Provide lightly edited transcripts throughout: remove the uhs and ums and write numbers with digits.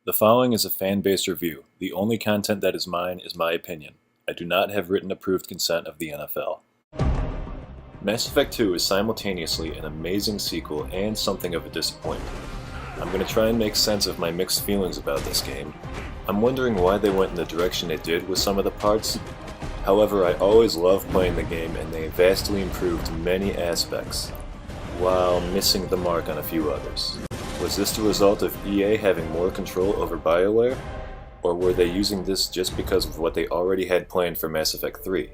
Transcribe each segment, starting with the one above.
The following is a fan-based review. The only content that is mine is my opinion. I do not have written approved consent of the NFL. Mass Effect 2 is simultaneously an amazing sequel and something of a disappointment. I'm going to try and make sense of my mixed feelings about this game. I'm wondering why they went in the direction they did with some of the parts. However, I always loved playing the game and they vastly improved many aspects, while missing the mark on a few others. Was this the result of EA having more control over BioWare? Or were they using this just because of what they already had planned for Mass Effect 3?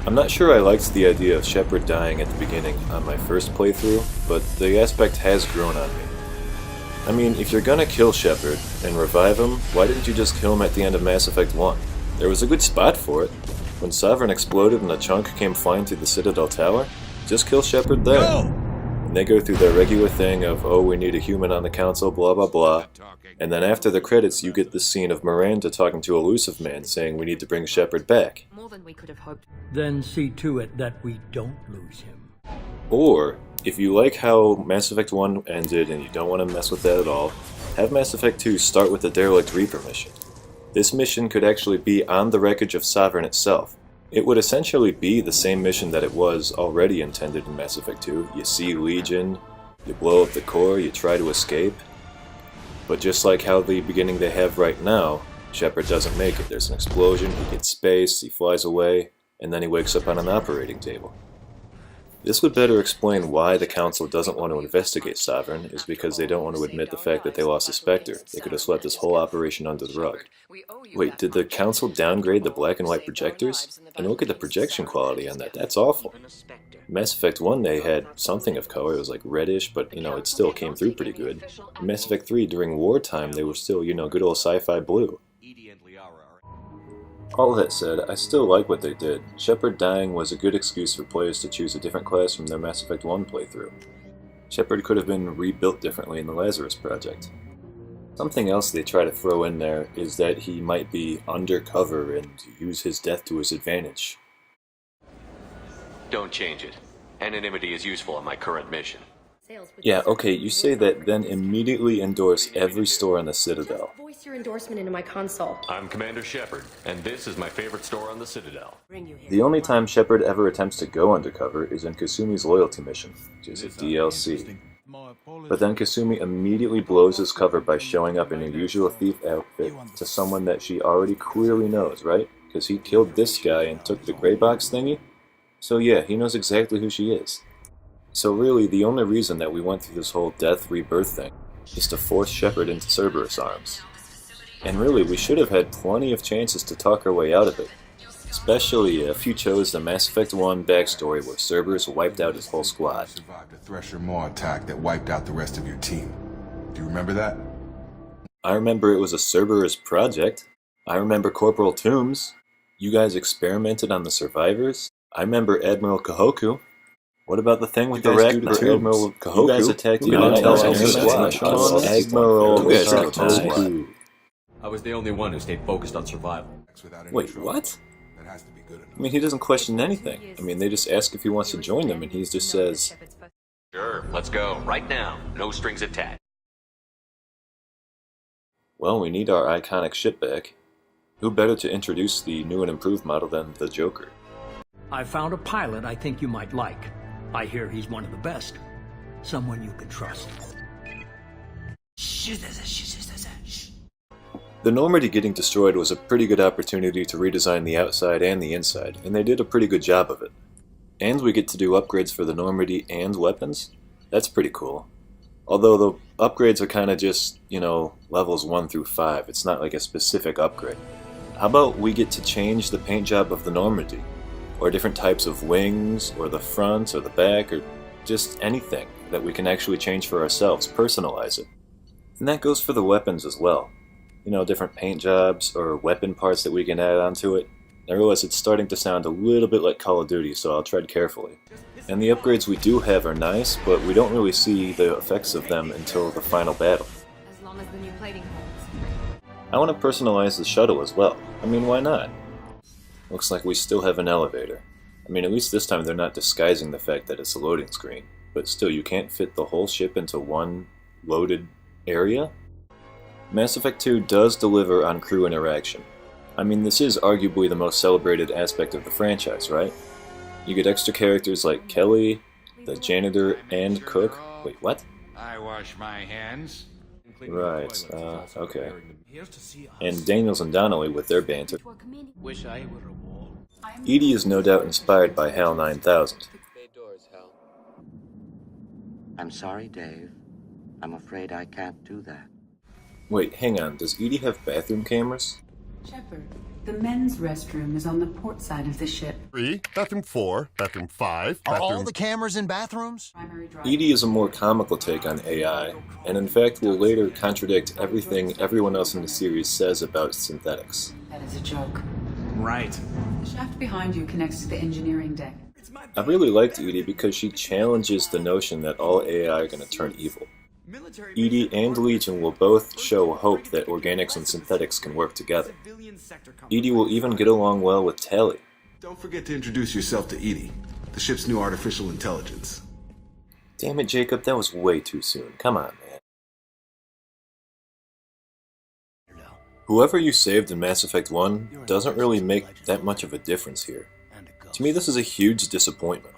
I'm not sure I liked the idea of Shepard dying at the beginning on my first playthrough, but the aspect has grown on me. I mean, if you're gonna kill Shepard and revive him, why didn't you just kill him at the end of Mass Effect 1? There was a good spot for it. When Sovereign exploded and a chunk came flying through the Citadel Tower, just kill Shepard there. No! And they go through their regular thing of, oh, we need a human on the council, blah blah blah. And then after the credits, you get this scene of Miranda talking to Elusive Man saying we need to bring Shepard back. More than we could have hoped. Then see to it that we don't lose him. Or, if you like how Mass Effect 1 ended and you don't want to mess with that at all, have Mass Effect 2 start with the Derelict Reaper mission. This mission could actually be on the wreckage of Sovereign itself. It would essentially be the same mission that it was already intended in Mass Effect 2. You see Legion, you blow up the core, you try to escape. But just like how the beginning they have right now, Shepard doesn't make it. There's an explosion, he gets spaced, he flies away, and then he wakes up on an operating table. This would better explain why the Council doesn't want to investigate Sovereign, is because they don't want to admit the fact that they lost a Spectre. They could have swept this whole operation under the rug. Wait, did the Council downgrade the black and white projectors? And look at the projection quality on that, that's awful. Mass Effect 1 they had something of color, it was like reddish, but it still came through pretty good. In Mass Effect 3 during wartime they were still, good old sci-fi blue. All that said, I still like what they did. Shepard dying was a good excuse for players to choose a different class from their Mass Effect 1 playthrough. Shepard could have been rebuilt differently in the Lazarus Project. Something else they try to throw in there is that he might be undercover and use his death to his advantage. Don't change it. Anonymity is useful on my current mission. Yeah, okay, you say that, then immediately endorse every store on the Citadel. Voice your endorsement into my console. I'm Commander Shepard, and this is my favorite store on the Citadel. The only time Shepard ever attempts to go undercover is in Kasumi's loyalty mission, which is a DLC. But then Kasumi immediately blows his cover by showing up in her usual thief outfit to someone that she already clearly knows, right? Because he killed this guy and took the gray box thingy? So yeah, he knows exactly who she is. So really, the only reason that we went through this whole death rebirth thing is to force Shepard into Cerberus' arms. And really, we should have had plenty of chances to talk our way out of it. Especially if you chose the Mass Effect 1 backstory where Cerberus wiped out his whole squad. Survived a Thresher Maw attack that wiped out the rest of your team. Do you remember that? I remember it was a Cerberus project. I remember Corporal Toombs. You guys experimented on the survivors. I remember Admiral Kahoku. What about the thing with the Raccoon Admiral Kahoku? You guys attacked the squad. Admiral Kahoku. I was the only one who stayed focused on survival. Wait, what? I mean, he doesn't question anything. I mean, they just ask if he wants to join them, and he just says, Sure, let's go, right now. No strings attached. well, we need our iconic ship back. Who better to introduce the new and improved model than the Joker? I found a pilot I think you might like. I hear he's one of the best. Someone you can trust. The Normandy getting destroyed was a pretty good opportunity to redesign the outside and the inside, and they did a pretty good job of it. And we get to do upgrades for the Normandy and weapons. That's pretty cool. Although the upgrades are kind of just, levels 1 through 5. It's not like a specific upgrade. How about we get to change the paint job of the Normandy? Or different types of wings, or the front, or the back, or just anything that we can actually change for ourselves, personalize it. And that goes for the weapons as well. Different paint jobs, or weapon parts that we can add onto it. I realize it's starting to sound a little bit like Call of Duty, so I'll tread carefully. And the upgrades we do have are nice, but we don't really see the effects of them until the final battle. As long as the new plating holds. I want to personalize the shuttle as well. I mean, why not? Looks like we still have an elevator. I mean, at least this time they're not disguising the fact that it's a loading screen. but still, you can't fit the whole ship into one loaded area? Mass Effect 2 does deliver on crew interaction. I mean, this is arguably the most celebrated aspect of the franchise, right? You get extra characters like Kelly, the janitor, and cook. Wait, what? I wash my hands. Right, okay. And Daniels and Donnelly with their banter. Wish I were a wall. EDI is no doubt inspired by HAL 9000. I'm sorry, Dave. I'm afraid I can't do that. Wait, hang on, does EDI have bathroom cameras? Shepard, the men's restroom is on the port side of the ship. 3, bathroom 4, bathroom 5, Are bathroom... all the cameras in bathrooms? EDI is a more comical take on AI, and in fact will later contradict everything everyone else in the series says about synthetics. That is a joke. Right. The shaft behind you connects to the engineering deck. I really liked EDI because she challenges the notion that all AI are going to turn evil. EDI and Legion will both show hope that organics and synthetics can work together. EDI will even get along well with Tali. Don't forget to introduce yourself to EDI, the ship's new artificial intelligence. Damn it, Jacob, that was way too soon. Come on, man. Whoever you saved in Mass Effect 1 doesn't really make that much of a difference here. To me, this is a huge disappointment.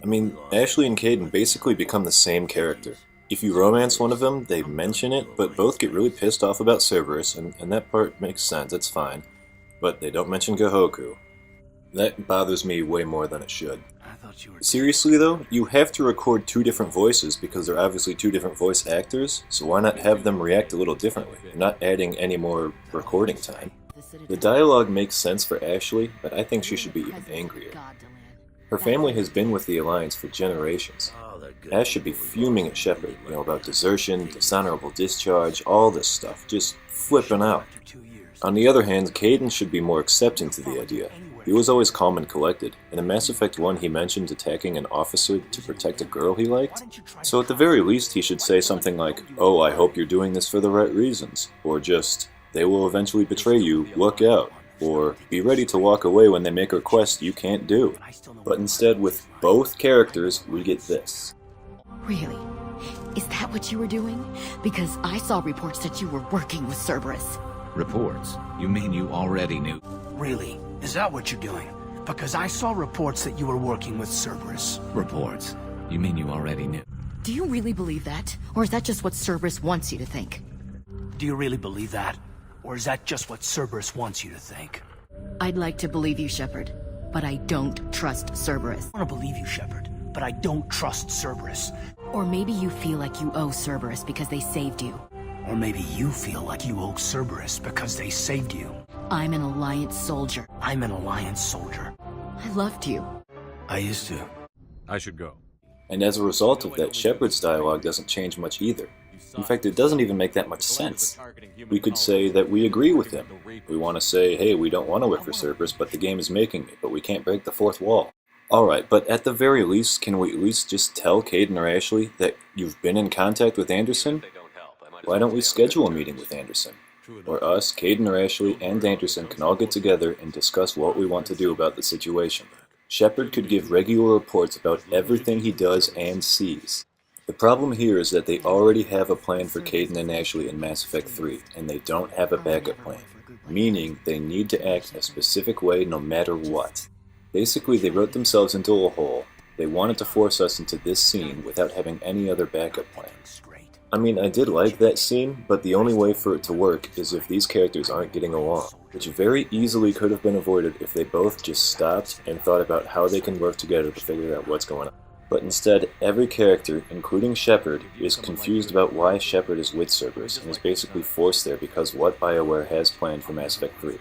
I mean, Ashley and Kaidan basically become the same character. If you romance one of them, they mention it, but both get really pissed off about Cerberus, and that part makes sense, it's fine. But they don't mention Gahoku. That bothers me way more than it should. Seriously though, you have to record two different voices because they're obviously two different voice actors, so why not have them react a little differently? You're not adding any more recording time. The dialogue makes sense for Ashley, but I think she should be even angrier. Her family has been with the Alliance for generations. Ash should be fuming at Shepard, about desertion, dishonorable discharge, all this stuff, just flipping out. On the other hand, Kaidan should be more accepting to the idea. He was always calm and collected, and in Mass Effect 1 he mentioned attacking an officer to protect a girl he liked. So at the very least he should say something like, "Oh, I hope you're doing this for the right reasons," or just, "They will eventually betray you, look out," or "Be ready to walk away when they make a request you can't do." But instead, with both characters, we get this. Really? Is that what you were doing? Because I saw reports that you were working with Cerberus. Reports? You mean you already knew? Really? Is that what you're doing? Because I saw reports that you were working with Cerberus. Reports? You mean you already knew? Do you really believe that? Or is that just what Cerberus wants you to think? Do you really believe that? Or is that just what Cerberus wants you to think? I'd like to believe you, Shepard, but I don't trust Cerberus. I want to believe you, Shepard, but I don't trust Cerberus. Or maybe you feel like you owe Cerberus because they saved you. Or maybe you feel like you owe Cerberus because they saved you. I'm an Alliance soldier. I'm an Alliance soldier. I loved you. I used to. I should go. And as a result of that, Shepard's dialogue doesn't change much either. In fact, it doesn't even make that much sense. We could say that we agree with him. We want to say, hey, we don't want to work for Cerberus, but the game is making me, but we can't break the fourth wall. Alright, but at the very least, can we at least just tell Kaidan or Ashley that you've been in contact with Anderson? Why don't we schedule a meeting with Anderson? Where us, Kaidan or Ashley, and Anderson can all get together and discuss what we want to do about the situation. Shepard could give regular reports about everything he does and sees. The problem here is that they already have a plan for Kaidan and Ashley in Mass Effect 3, and they don't have a backup plan, meaning they need to act a specific way no matter what. Basically, they wrote themselves into a hole. They wanted to force us into this scene without having any other backup plan. I mean, I did like that scene, but the only way for it to work is if these characters aren't getting along, which very easily could have been avoided if they both just stopped and thought about how they can work together to figure out what's going on. But instead, every character, including Shepard, is confused about why Shepard is with Cerberus and is basically forced there because what BioWare has planned for Mass Effect 3.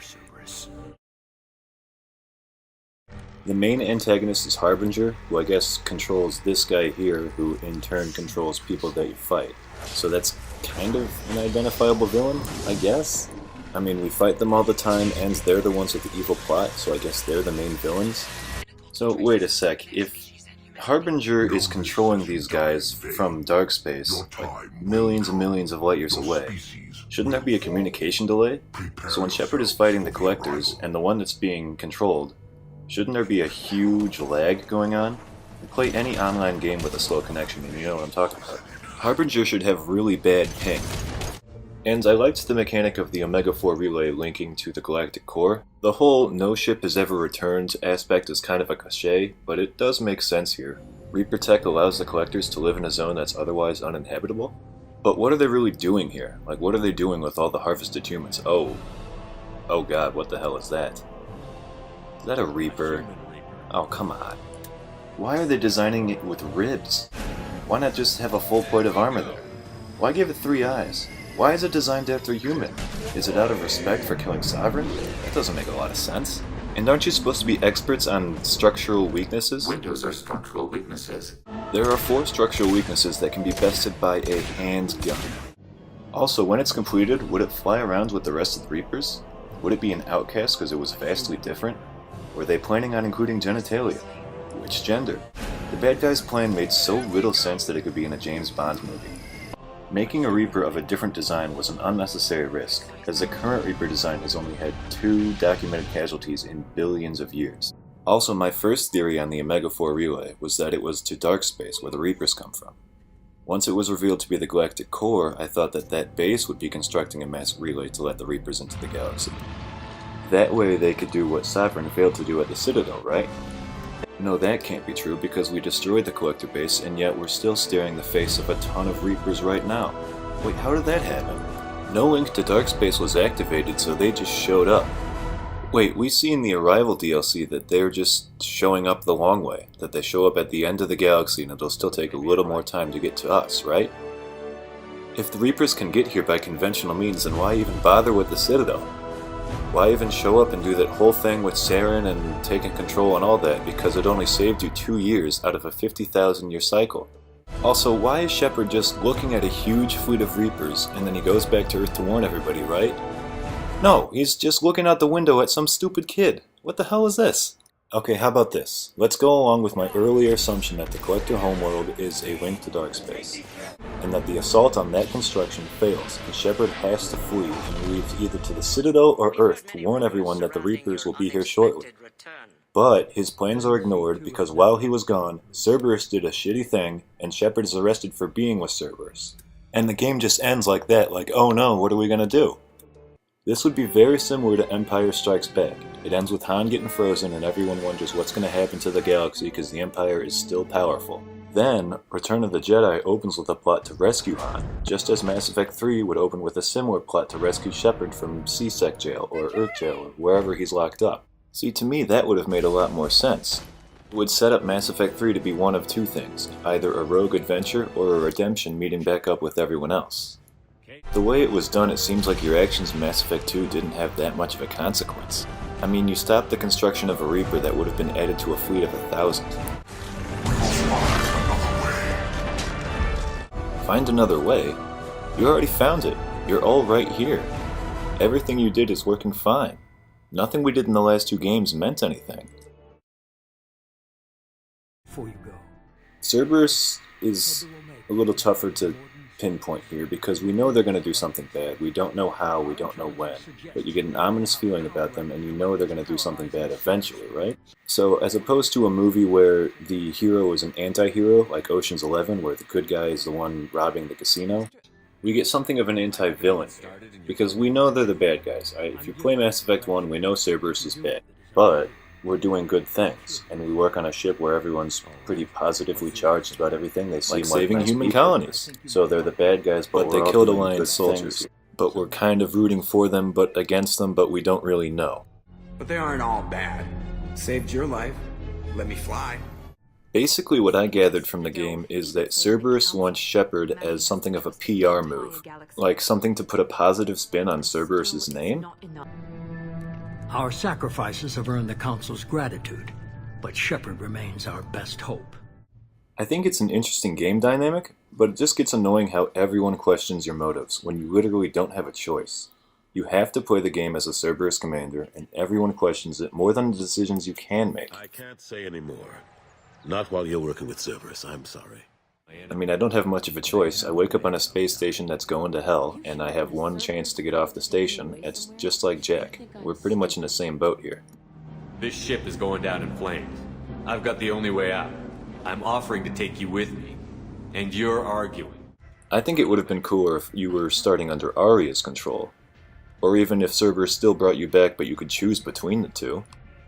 The main antagonist is Harbinger, who I guess controls this guy here, who in turn controls people that you fight. So that's kind of an identifiable villain, I guess? I mean, we fight them all the time, and they're the ones with the evil plot, so I guess they're the main villains. So wait a sec, if Harbinger is controlling these guys from dark space, like millions and millions of light years away, shouldn't there be a communication delay? So when Shepard is fighting the Collectors, and the one that's being controlled, shouldn't there be a huge lag going on? Play any online game with a slow connection and you know what I'm talking about. Harbinger should have really bad ping. And I liked the mechanic of the Omega-4 relay linking to the galactic core. The whole no ship has ever returned aspect is kind of a cliché, but it does make sense here. Reaper tech allows the collectors to live in a zone that's otherwise uninhabitable. But what are they really doing here? Like, what are they doing with all the harvested humans? Oh god, what the hell is that? Is that a Reaper? Oh, come on. Why are they designing it with ribs? Why not just have a full plate of armor there? Why give it 3 eyes? Why is it designed after human? Is it out of respect for killing Sovereign? That doesn't make a lot of sense. And aren't you supposed to be experts on structural weaknesses? Windows are structural weaknesses. There are 4 structural weaknesses that can be bested by a handgun. Also, when it's completed, would it fly around with the rest of the Reapers? Would it be an outcast because it was vastly different? Were they planning on including genitalia? Which gender? The bad guy's plan made so little sense that it could be in a James Bond movie. Making a Reaper of a different design was an unnecessary risk, as the current Reaper design has only had 2 documented casualties in billions of years. Also, my first theory on the Omega-4 relay was that it was to dark space where the Reapers come from. Once it was revealed to be the galactic core, I thought that that base would be constructing a mass relay to let the Reapers into the galaxy. That way they could do what Sovereign failed to do at the Citadel, right? No, that can't be true because we destroyed the collector base and yet we're still staring the face of a ton of Reapers right now. Wait, how did that happen? No link to dark space was activated, so they just showed up. Wait, we see in the Arrival DLC that they're just showing up the long way, that they show up at the end of the galaxy and it'll still take a little more time to get to us, right? If the Reapers can get here by conventional means, then why even bother with the Citadel? Why even show up and do that whole thing with Saren and taking control and all that, because it only saved you 2 years out of a 50,000 year cycle? Also, why is Shepard just looking at a huge fleet of Reapers and then he goes back to Earth to warn everybody, right? No, he's just looking out the window at some stupid kid. What the hell is this? Okay, how about this? Let's go along with my earlier assumption that the Collector homeworld is a link to dark space, and that the assault on that construction fails, and Shepard has to flee and leave either to the Citadel or Earth to warn everyone that the Reapers will be here shortly. But his plans are ignored because while he was gone, Cerberus did a shitty thing, and Shepard is arrested for being with Cerberus. And the game just ends like that, like, oh no, what are we gonna do? This would be very similar to Empire Strikes Back. It ends with Han getting frozen and everyone wonders what's going to happen to the galaxy because the Empire is still powerful. Then, Return of the Jedi opens with a plot to rescue Han, just as Mass Effect 3 would open with a similar plot to rescue Shepard from C-Sec jail or Earth jail or wherever he's locked up. See, to me that would have made a lot more sense. It would set up Mass Effect 3 to be one of 2 things, either a rogue adventure or a redemption meeting back up with everyone else. The way it was done, it seems like your actions in Mass Effect 2 didn't have that much of a consequence. I mean, you stopped the construction of a Reaper that would have been added to a fleet of 1,000. Find another way? You already found it. You're all right here. Everything you did is working fine. Nothing we did in the last 2 games meant anything. Before you go. Cerberus is a little tougher to pinpoint here because we know they're going to do something bad. We don't know how, we don't know when, but you get an ominous feeling about them and you know they're going to do something bad eventually, right? So as opposed to a movie where the hero is an anti-hero, like Ocean's 11, where the good guy is the one robbing the casino, we get something of an anti-villain here, because we know they're the bad guys. If you play Mass Effect 1, we know Cerberus is bad, but we're doing good things, and we work on a ship where everyone's pretty positively charged about everything. They seem like saving nice human colonies. So they're the bad guys, but they killed Alliance soldiers. But we're kind of rooting for them, but against them, but we don't really know. But they aren't all bad. Saved your life. Let me fly. Basically what I gathered from the game is that Cerberus wants Shepard as something of a PR move. Like something to put a positive spin on Cerberus's name? Our sacrifices have earned the Council's gratitude, but Shepard remains our best hope. I think it's an interesting game dynamic, but it just gets annoying how everyone questions your motives when you literally don't have a choice. You have to play the game as a Cerberus commander, and everyone questions it more than the decisions you can make. I can't say anymore. Not while you're working with Cerberus, I'm sorry. I mean, I don't have much of a choice. I wake up on a space station that's going to hell, and I have one chance to get off the station. It's just like Jack. We're pretty much in the same boat here. This ship is going down in flames. I've got the only way out. I'm offering to take you with me, and you're arguing. I think it would have been cooler if you were starting under Arya's control. Or even if Cerberus still brought you back but you could choose between the two.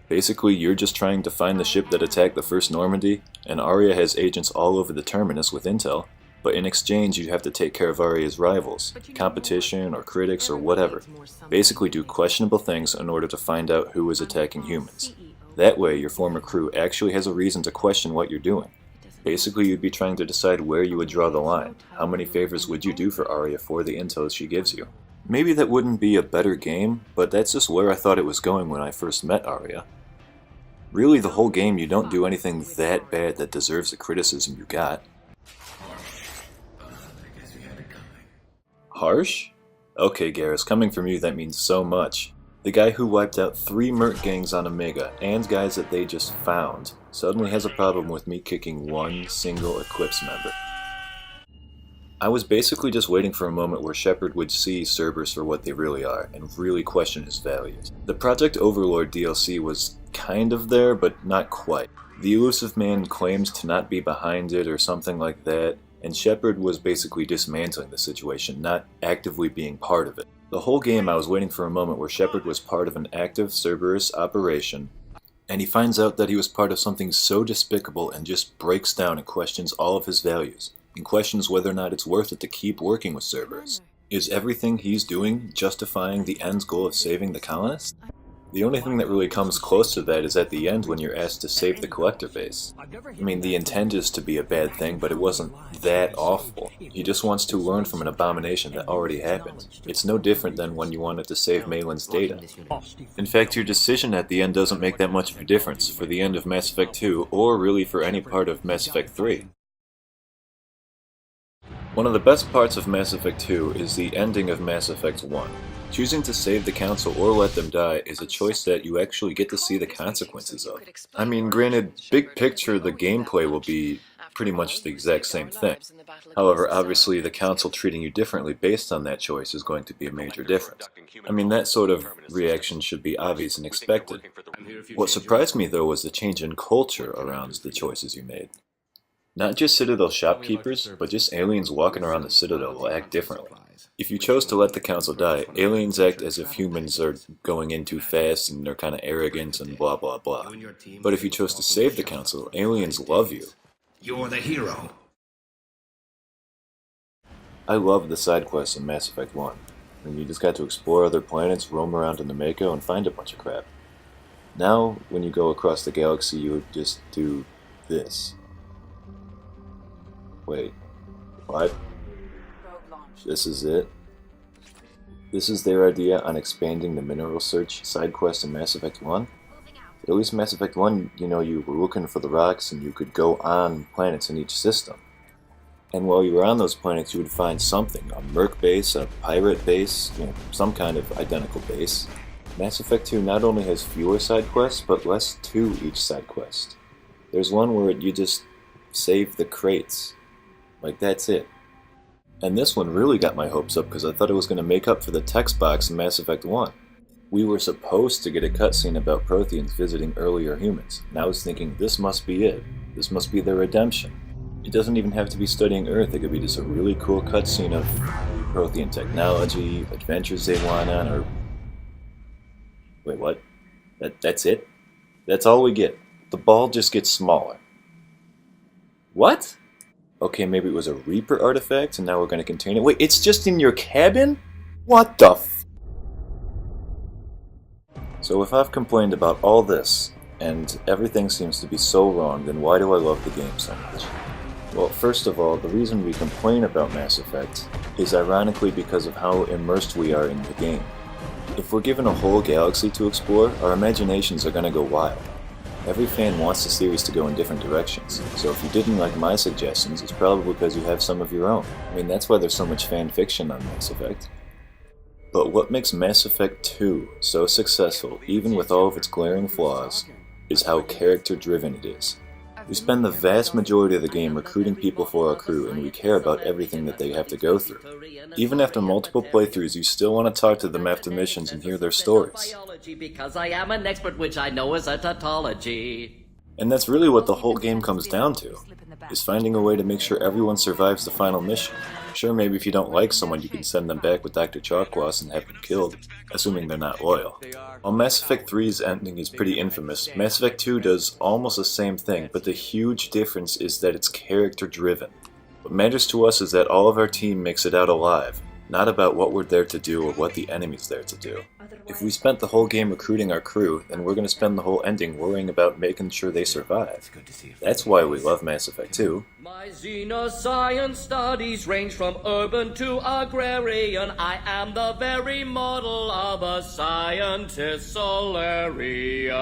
Basically, you're just trying to find the ship that attacked the first Normandy, and Arya has agents all over the Terminus with intel, but in exchange you have to take care of Arya's rivals, competition or critics or whatever. Basically do questionable things in order to find out who is attacking humans. That way your former crew actually has a reason to question what you're doing. Basically you'd be trying to decide where you would draw the line. How many favors would you do for Arya for the intel she gives you? Maybe that wouldn't be a better game, but that's just where I thought it was going when I first met Arya. Really, the whole game you don't do anything that bad that deserves the criticism you got. Harsh? Okay, Garrus, coming from you that means so much. The guy who wiped out 3 merc gangs on Omega, and guys that they just found, suddenly has a problem with me kicking one single Eclipse member. I was basically just waiting for a moment where Shepard would see Cerberus for what they really are, and really question his values. The Project Overlord DLC was kind of there, but not quite. The Elusive Man claimed to not be behind it or something like that, and Shepard was basically dismantling the situation, not actively being part of it. The whole game I was waiting for a moment where Shepard was part of an active Cerberus operation, and he finds out that he was part of something so despicable and just breaks down and questions all of his values, and questions whether or not it's worth it to keep working with Cerberus. Is everything he's doing justifying the end's goal of saving the colonists? The only thing that really comes close to that is at the end when you're asked to save the Collector base. I mean, the intent is to be a bad thing, but it wasn't that awful. He just wants to learn from an abomination that already happened. It's no different than when you wanted to save Malin's data. In fact, your decision at the end doesn't make that much of a difference for the end of Mass Effect 2, or really for any part of Mass Effect 3. One of the best parts of Mass Effect 2 is the ending of Mass Effect 1. Choosing to save the Council or let them die is a choice that you actually get to see the consequences of. I mean, granted, big picture, the gameplay will be pretty much the exact same thing. However, obviously the Council treating you differently based on that choice is going to be a major difference. I mean, that sort of reaction should be obvious and expected. What surprised me, though, was the change in culture around the choices you made. Not just Citadel shopkeepers, but just aliens walking around the Citadel will act differently. If you chose to let the Council die, aliens act as if humans are going in too fast and they're kind of arrogant and blah blah blah. But if you chose to save the Council, aliens love you. You're the hero. I loved the side quests in Mass Effect 1. I mean, you just got to explore other planets, roam around in the Mako, and find a bunch of crap. Now, when you go across the galaxy, you would just do this. Wait, what? This is it? This is their idea on expanding the mineral search side quest in Mass Effect 1? At least Mass Effect 1, you know, you were looking for the rocks and you could go on planets in each system. And while you were on those planets, you would find something, a merc base, a pirate base, you know, some kind of identical base. Mass Effect 2 not only has fewer side quests, but less to each side quest. There's one where you just save the crates. Like, that's it. And this one really got my hopes up because I thought it was going to make up for the text box in Mass Effect 1. We were supposed to get a cutscene about Protheans visiting earlier humans, and I was thinking, this must be it. This must be their redemption. It doesn't even have to be studying Earth, it could be just a really cool cutscene of Prothean technology, adventures they went on, or... Wait, what? That's it? That's all we get. The ball just gets smaller. What? Okay, maybe it was a Reaper artifact, and now we're going to contain it. Wait, it's just in your cabin? What the f... So if I've complained about all this, and everything seems to be so wrong, then why do I love the game so much? Well, first of all, the reason we complain about Mass Effect is ironically because of how immersed we are in the game. If we're given a whole galaxy to explore, our imaginations are going to go wild. Every fan wants the series to go in different directions, so if you didn't like my suggestions, it's probably because you have some of your own. I mean, that's why there's so much fan fiction on Mass Effect. But what makes Mass Effect 2 so successful, even with all of its glaring flaws, is how character-driven it is. We spend the vast majority of the game recruiting people for our crew, and we care about everything that they have to go through. Even after multiple playthroughs, you still want to talk to them after missions and hear their stories. Because I am an expert, which I know is a tautology. And that's really what the whole game comes down to, is finding a way to make sure everyone survives the final mission. Sure, maybe if you don't like someone, you can send them back with Dr. Chakwas and have them killed, assuming they're not loyal. While Mass Effect 3's ending is pretty infamous, Mass Effect 2 does almost the same thing, but the huge difference is that it's character-driven. What matters to us is that all of our team makes it out alive, not about what we're there to do or what the enemy's there to do. If we spent the whole game recruiting our crew, then we're going to spend the whole ending worrying about making sure they survive. That's why we love Mass Effect 2. My xenoscience studies range from urban to agrarian. I am the very model of a scientist Solarian.